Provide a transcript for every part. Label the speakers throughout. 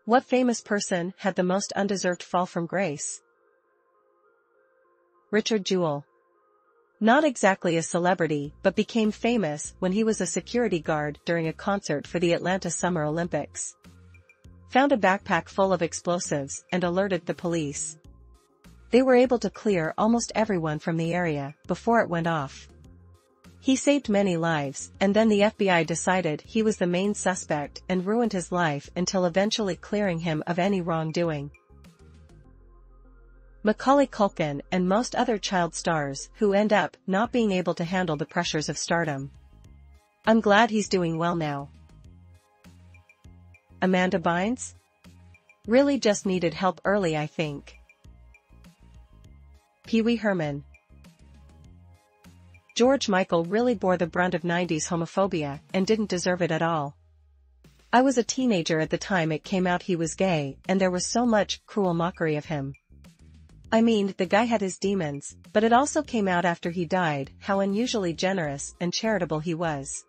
Speaker 1: What famous person had the most undeserved fall from grace? Richard Jewell. Not exactly a celebrity, but became famous when he was a security guard during a concert for the Atlanta Summer Olympics. Found a backpack full of explosives and alerted the police. They were able to clear almost everyone from the area before it went off. He saved many lives, and then the FBI decided he was the main suspect and ruined his life until eventually clearing him of any wrongdoing. Macaulay Culkin and most other child stars who end up not being able to handle the pressures of stardom. I'm glad he's doing well now. Amanda Bynes? Really just needed help early, I think. Herman. George Michael really bore the brunt of 90s homophobia and didn't deserve it at all. I was a teenager at the time it came out he was gay, and there was so much cruel mockery of him. I mean, the guy had his demons, but it also came out after he died how unusually generous and charitable he was.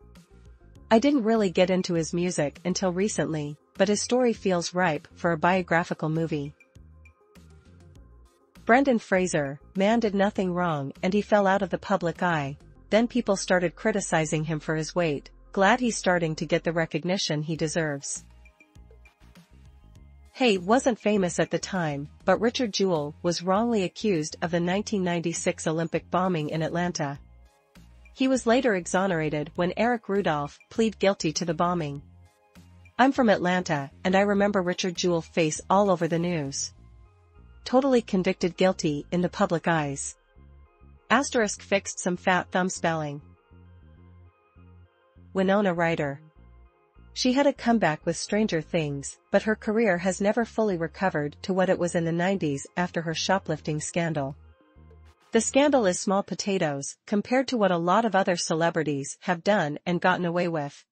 Speaker 1: I didn't really get into his music until recently, but his story feels ripe for a biographical movie. Brendan Fraser, man did nothing wrong and he fell out of the public eye, then people started criticizing him for his weight. Glad he's starting to get the recognition he deserves. He wasn't famous at the time, but Richard Jewell was wrongly accused of the 1996 Olympic bombing in Atlanta. He was later exonerated when Eric Rudolph pleaded guilty to the bombing. I'm from Atlanta, and I remember Richard Jewell's face all over the news. Totally convicted guilty in the public eyes. Asterisk fixed some fat thumb spelling. Winona Ryder. She had a comeback with Stranger Things, but her career has never fully recovered to what it was in the 90s after her shoplifting scandal. The scandal is small potatoes compared to what a lot of other celebrities have done and gotten away with.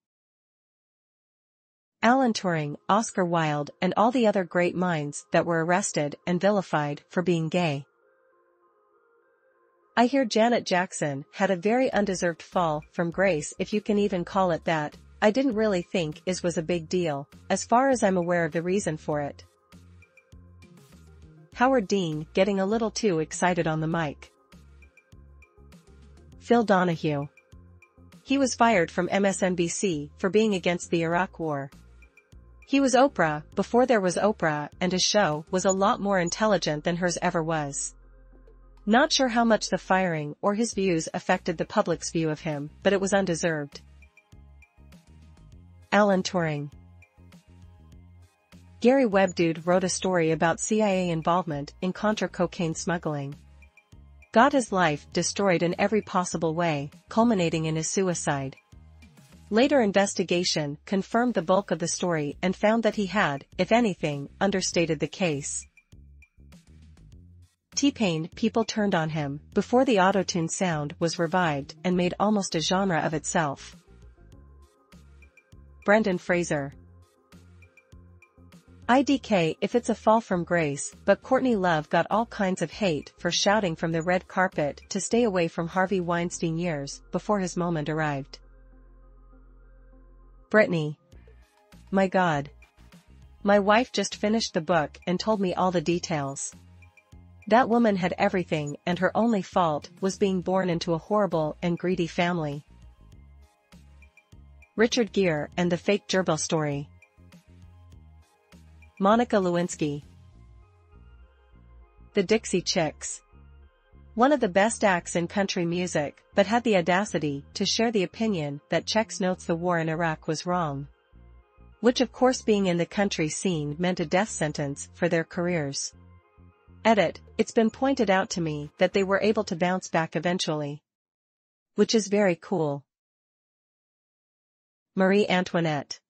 Speaker 1: Alan Turing, Oscar Wilde, and all the other great minds that were arrested and vilified for being gay. I hear Janet Jackson had a very undeserved fall from grace, if you can even call it that. I didn't really think it was a big deal, as far as I'm aware of the reason for it. Howard Dean getting a little too excited on the mic. Phil Donahue. He was fired from MSNBC for being against the Iraq War. He was Oprah before there was Oprah, and his show was a lot more intelligent than hers ever was. Not sure how much the firing or his views affected the public's view of him, but it was undeserved. Alan Turing. Gary Webdude wrote a story about CIA involvement in Contra cocaine smuggling. Got his life destroyed in every possible way, culminating in his suicide. Later investigation confirmed the bulk of the story and found that he had, if anything, understated the case. T-Pain, people turned on him before the auto-tune sound was revived and made almost a genre of itself. Brendan Fraser. IDK if it's a fall from grace, but Courtney Love got all kinds of hate for shouting from the red carpet to stay away from Harvey Weinstein years before his moment arrived. Britney. My God. My wife just finished the book and told me all the details. That woman had everything and her only fault was being born into a horrible and greedy family. Richard Gere and the fake gerbil story. Monica Lewinsky. The Dixie Chicks. One of the best acts in country music, but had the audacity to share the opinion that Checks Notes the war in Iraq was wrong. Which of course being in the country scene meant a death sentence for their careers. Edit, it's been pointed out to me that they were able to bounce back eventually. Which is very cool. Marie Antoinette.